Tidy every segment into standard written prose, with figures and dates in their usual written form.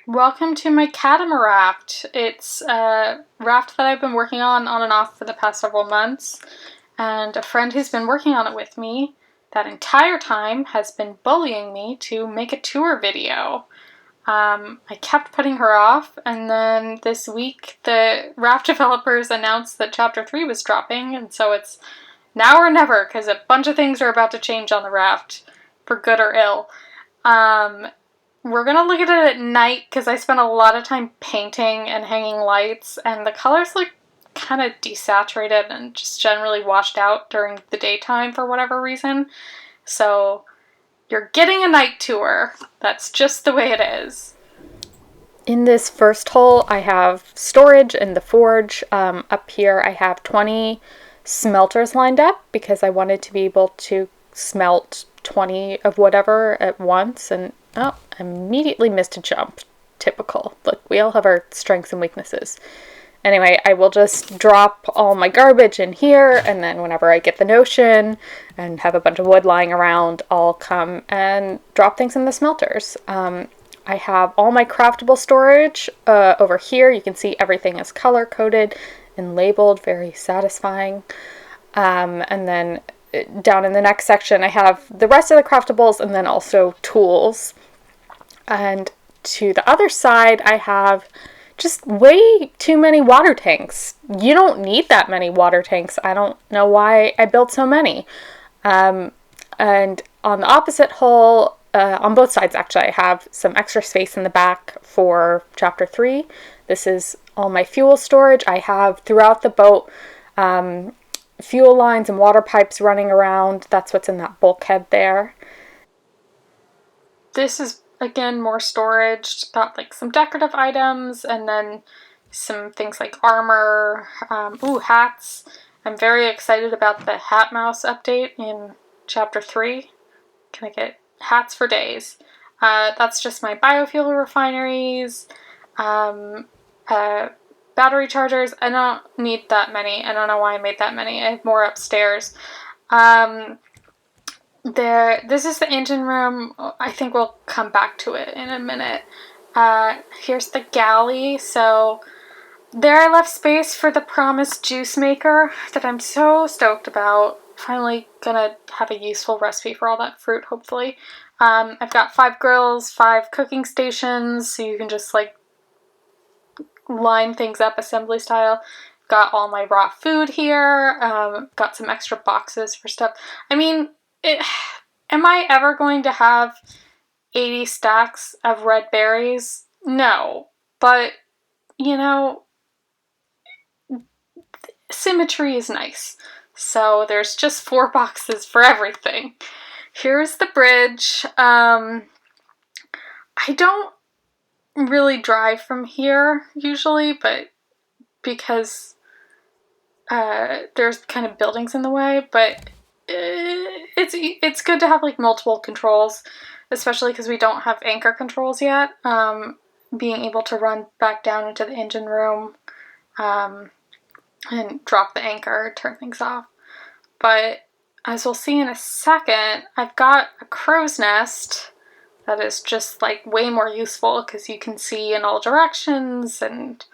Welcome to my Catamaraft. It's a raft that I've been working on and off for the past several months, and a friend who's been working on it with me that entire time has been bullying me to make a tour video. I kept putting her off, and then this week the raft developers announced that Chapter 3 was dropping, and so it's now or never, because a bunch of things are about to change on the raft, for good or ill. We're gonna look at it at night because I spent a lot of time painting and hanging lights, and the colors look kind of desaturated and just generally washed out during the daytime for whatever reason. So you're getting a night tour. That's just the way it is. In this first hole, I have storage in the forge. Up here, I have 20 smelters lined up because I wanted to be able to smelt 20 of whatever at once, and I immediately missed a jump. Typical. Look, we all have our strengths and weaknesses. Anyway, I will just drop all my garbage in here, and then whenever I get the notion and have a bunch of wood lying around, I'll come and drop things in the smelters. I have all my craftable storage over here. You can see everything is color-coded and labeled, very satisfying. And then down in the next section, I have the rest of the craftables and then also tools. And to the other side, I have just way too many water tanks. You don't need that many water tanks. I don't know why I built so many. And on the opposite hole, on both sides actually, I have some extra space in the back for Chapter 3. This is all my fuel storage. I have throughout the boat fuel lines and water pipes running around. That's what's in that bulkhead there. This is, again, more storage. Got like some decorative items and then some things like armor, hats. I'm very excited about the hat mouse update in Chapter 3. Can I get hats for days? That's just my biofuel refineries, battery chargers. I don't need that many. I don't know why I made that many. I have more upstairs. This is the engine room. I think we'll come back to it in a minute. Here's the galley. So there I left space for the promised juice maker that I'm so stoked about. Finally gonna have a useful recipe for all that fruit, hopefully. I've got 5 grills, 5 cooking stations, so you can just like line things up assembly style. Got all my raw food here. Got some extra boxes for stuff. I mean, am I ever going to have 80 stacks of red berries? No. But, you know, symmetry is nice. So there's just 4 boxes for everything. Here's the bridge. I don't really drive from here usually, but because there's kind of buildings in the way, but it's good to have like multiple controls, especially because we don't have anchor controls yet. Being able to run back down into the engine room and drop the anchor, turn things off. But as we'll see in a second, I've got a crow's nest that is just like way more useful because you can see in all directions, and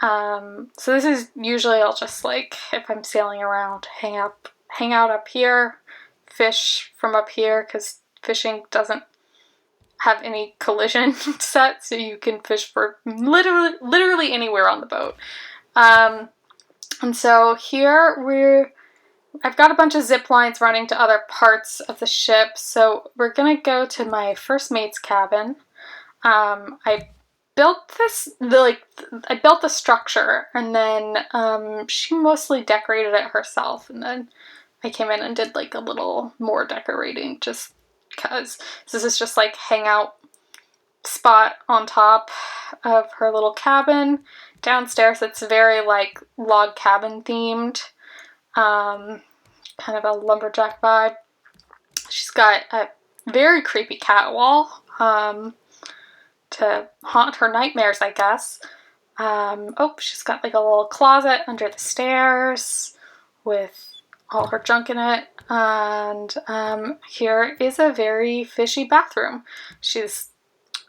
so this is usually I'll just like, if I'm sailing around, hang out up here, fish from up here because fishing doesn't have any collision set, so you can fish for literally anywhere on the boat. And so here I've got a bunch of zip lines running to other parts of the ship, so we're gonna go to my first mate's cabin. I built the structure, and then she mostly decorated it herself, and then I came in and did like a little more decorating just because. This is just like hangout spot on top of her little cabin. Downstairs it's very like log cabin themed. Kind of a lumberjack vibe. She's got a very creepy cat wall to haunt her nightmares, I guess. She's got like a little closet under the stairs with all her junk in it. And here is a very fishy bathroom. She's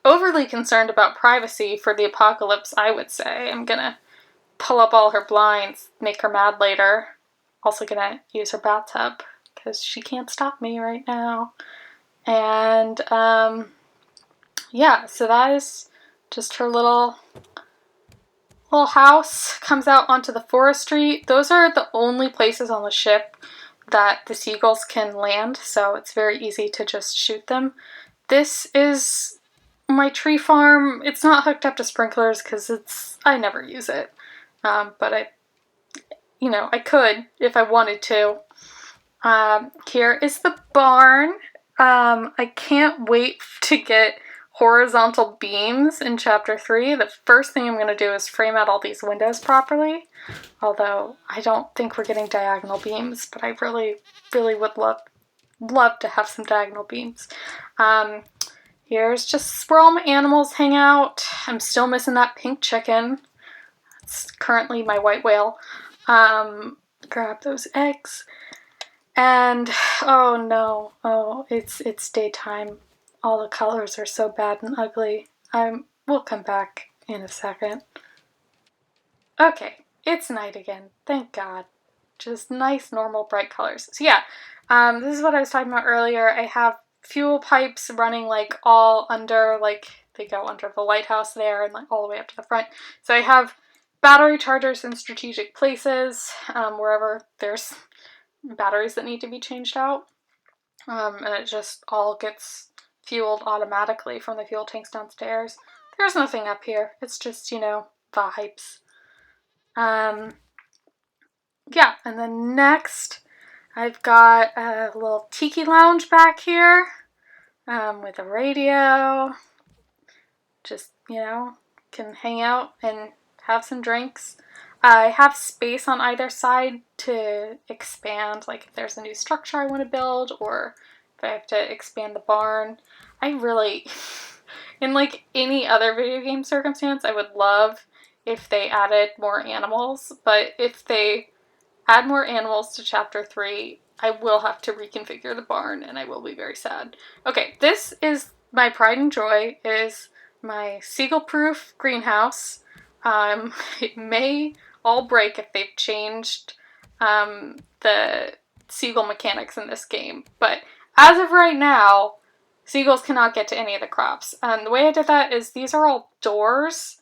overly concerned about privacy for the apocalypse, I would say. I'm gonna pull up all her blinds, make her mad later. Also gonna use her bathtub because she can't stop me right now. And yeah, so that is just her little house. Comes out onto the forestry. Those are the only places on the ship that the seagulls can land, so it's very easy to just shoot them. This is my tree farm. It's not hooked up to sprinklers because I never use it. But I could if I wanted to. Here is the barn. I can't wait to get horizontal beams in chapter 3. The first thing I'm going to do is frame out all these windows properly. Although I don't think we're getting diagonal beams, but I really, really would love to have some diagonal beams. Here's just where all my animals hang out. I'm still missing that pink chicken. It's currently my white whale. Grab those eggs. And oh no, it's daytime. All the colors are so bad and ugly. We'll come back in a second. Okay, it's night again. Thank God. Just nice, normal, bright colors. So yeah, this is what I was talking about earlier. I have fuel pipes running like all under, like they go under the lighthouse there and like all the way up to the front. So I have battery chargers in strategic places, wherever there's batteries that need to be changed out. And it just all gets fueled automatically from the fuel tanks downstairs. There's nothing up here. It's just, vibes. Yeah, and then next I've got a little tiki lounge back here with a radio. Just, can hang out and have some drinks. I have space on either side to expand, like if there's a new structure I want to build or if I have to expand the barn. I really, in like any other video game circumstance, I would love if they added more animals, but if they add more animals to chapter 3, I will have to reconfigure the barn and I will be very sad. Okay, this is my pride and joy, is my Seagull-proof greenhouse. It may all break if they've changed the seagull mechanics in this game, but as of right now, seagulls cannot get to any of the crops. And the way I did that is these are all doors,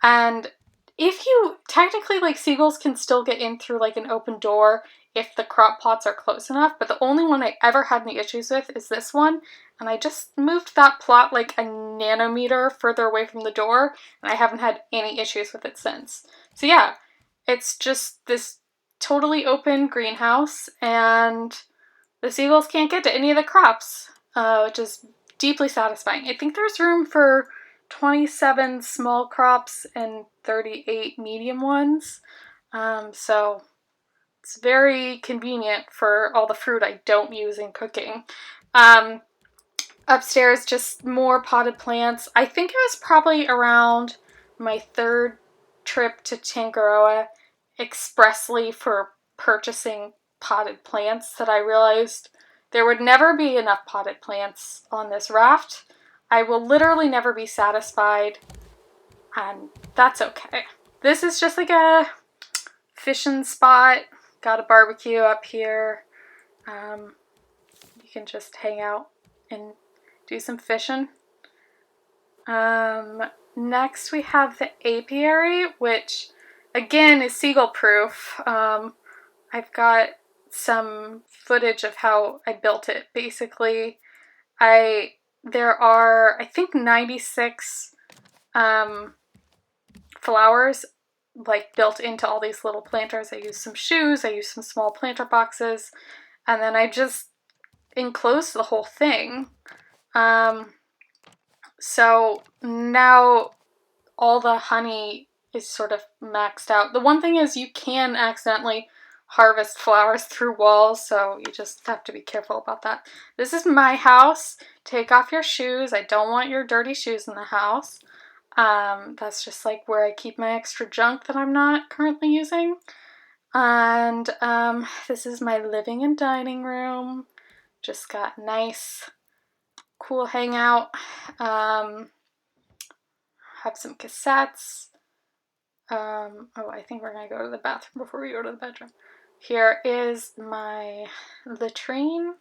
and if you technically, like, seagulls can still get in through like an open door if the crop plots are close enough, but the only one I ever had any issues with is this one, and I just moved that plot like a nanometer further away from the door, and I haven't had any issues with it since. So yeah, it's just this totally open greenhouse, and the seagulls can't get to any of the crops, which is deeply satisfying. I think there's room for 27 small crops and 38 medium ones, so it's very convenient for all the fruit I don't use in cooking. Upstairs, just more potted plants. I think it was probably around my 3rd trip to Tangaroa expressly for purchasing potted plants that I realized there would never be enough potted plants on this raft. I will literally never be satisfied, and that's okay. This is just like a fishing spot. Got a barbecue up here. You can just hang out and do some fishing. Next we have the apiary, which again is seagull proof. I've got some footage of how I built it. Basically, there are, I think, 96 flowers like built into all these little planters. I used some shoes, I used some small planter boxes, and then I just enclosed the whole thing. So now all the honey is sort of maxed out. The one thing is you can accidentally harvest flowers through walls, so you just have to be careful about that. This is my house. Take off your shoes. I don't want your dirty shoes in the house. That's just like where I keep my extra junk that I'm not currently using. And this is my living and dining room. Just got nice, cool hangout. have some cassettes. Oh, I think we're going to go to the bathroom before we go to the bedroom. Here is my latrine.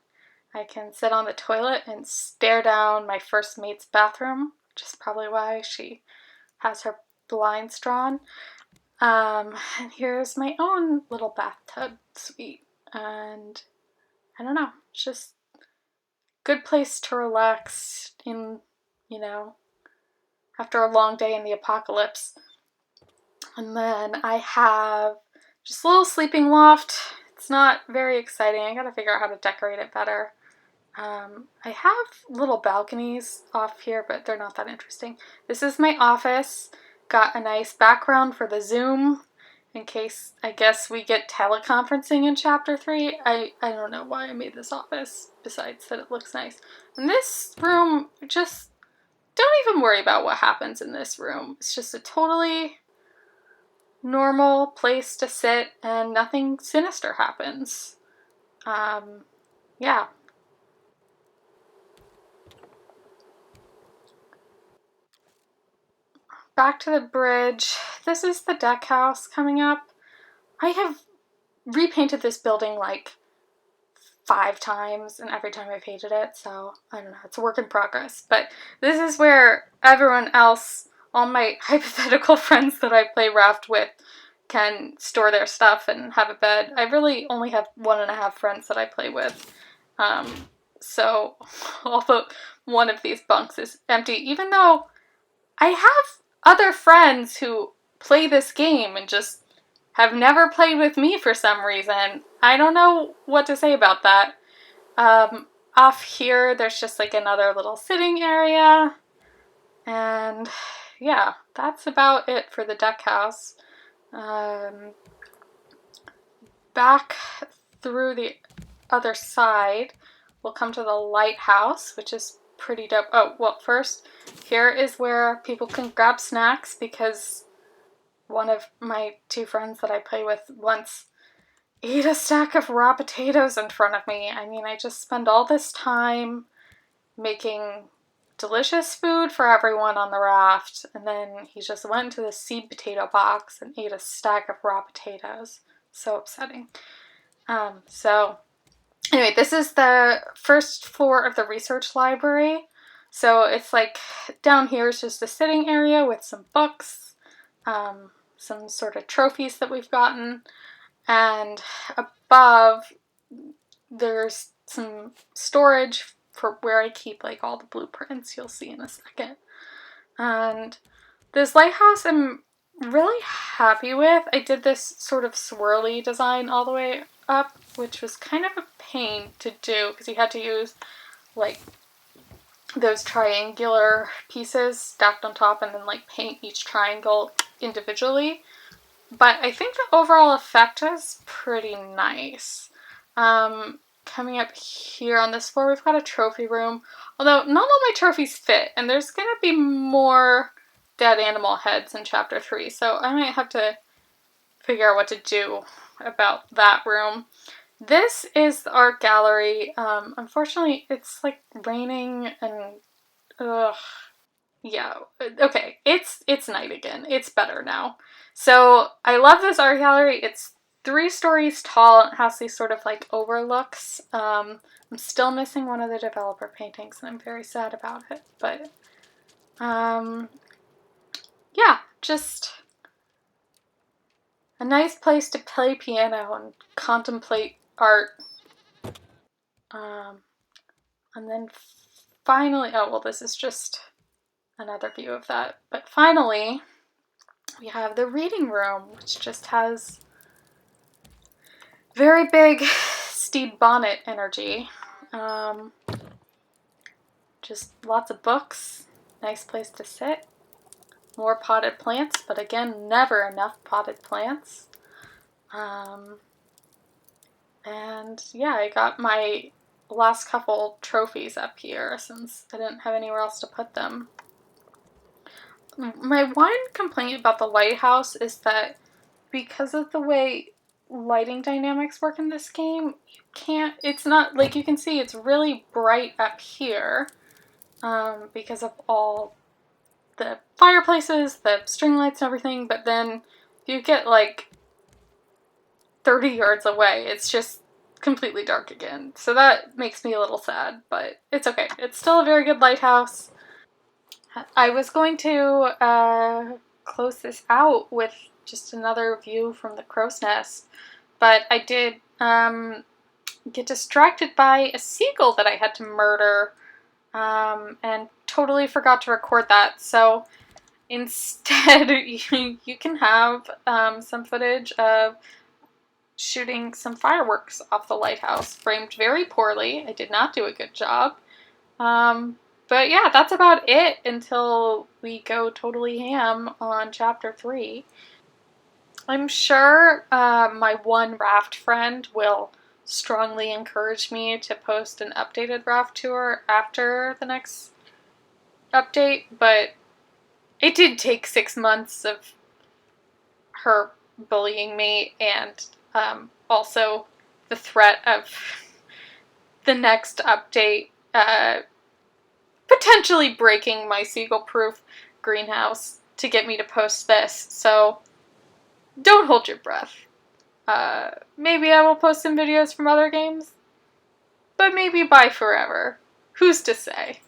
I can sit on the toilet and stare down my first mate's bathroom, which is probably why she has her blinds drawn. And here's my own little bathtub suite. And I don't know, it's just a good place to relax in, after a long day in the apocalypse. And then I have just a little sleeping loft. It's not very exciting. I gotta figure out how to decorate it better. I have little balconies off here, but they're not that interesting. This is my office. Got a nice background for the Zoom in case, I guess, we get teleconferencing in Chapter 3. I don't know why I made this office, besides that it looks nice. And this room, just don't even worry about what happens in this room. It's just a totally normal place to sit and nothing sinister happens. Yeah. Back to the bridge. This is the deck house coming up. I have repainted this building like 5 times, and every time I've hated it, so I don't know, it's a work in progress. But this is where everyone else, all my hypothetical friends that I play Raft with, can store their stuff and have a bed. I really only have 1.5 friends that I play with. So all but one of these bunks is empty, even though I have other friends who play this game and just have never played with me for some reason. I don't know what to say about that. Off here, there's just like another little sitting area. And yeah, that's about it for the deck house. Back through the other side, we'll come to the Lighthouse, which is pretty dope. Oh, well, first, here is where people can grab snacks, because one of my 2 friends that I play with once ate a stack of raw potatoes in front of me. I mean, I just spend all this time making delicious food for everyone on the raft, and then he just went to the seed potato box and ate a stack of raw potatoes. So upsetting. So anyway, this is the first floor of the research library. So it's like down here is just a sitting area with some books, some sort of trophies that we've gotten, and above there's some storage for where I keep like all the blueprints you'll see in a second. And this lighthouse I'm really happy with. I did this sort of swirly design all the way up, which was kind of a pain to do because you had to use like those triangular pieces stacked on top and then like paint each triangle individually. But I think the overall effect is pretty nice. Coming up here on this floor, we've got a trophy room. Although not all my trophies fit, and there's going to be more dead animal heads in Chapter 3, so I might have to figure out what to do about that room. This is the art gallery. Unfortunately, it's like raining and yeah, okay, it's night again. It's better now. So I love this art gallery. It's 3 stories tall and it has these sort of like overlooks. I'm still missing one of the developer paintings and I'm very sad about it. But yeah, just a nice place to play piano and contemplate art. And then finally, oh well, this is just another view of that. But finally, we have the reading room, which just has very big Stede Bonnet energy. Just lots of books, nice place to sit. More potted plants, but again, never enough potted plants. And yeah, I got my last couple trophies up here since I didn't have anywhere else to put them. My one complaint about the lighthouse is that because of the way lighting dynamics work in this game, it's not, like you can see, it's really bright up here because of all the fireplaces, the string lights and everything, but then you get like 30 yards away, it's just completely dark again. So that makes me a little sad, but it's okay. It's still a very good lighthouse. I was going to close this out with just another view from the crow's nest, but I did get distracted by a seagull that I had to murder, and totally forgot to record that. So instead, you can have some footage of shooting some fireworks off the lighthouse, framed very poorly. I did not do a good job. But yeah, that's about it until we go totally ham on chapter 3. I'm sure my one raft friend will strongly encourage me to post an updated raft tour after the next update, but it did take 6 months of her bullying me and also the threat of the next update potentially breaking my Seagull-proof greenhouse to get me to post this. So don't hold your breath. Maybe I will post some videos from other games, but maybe bye forever. Who's to say?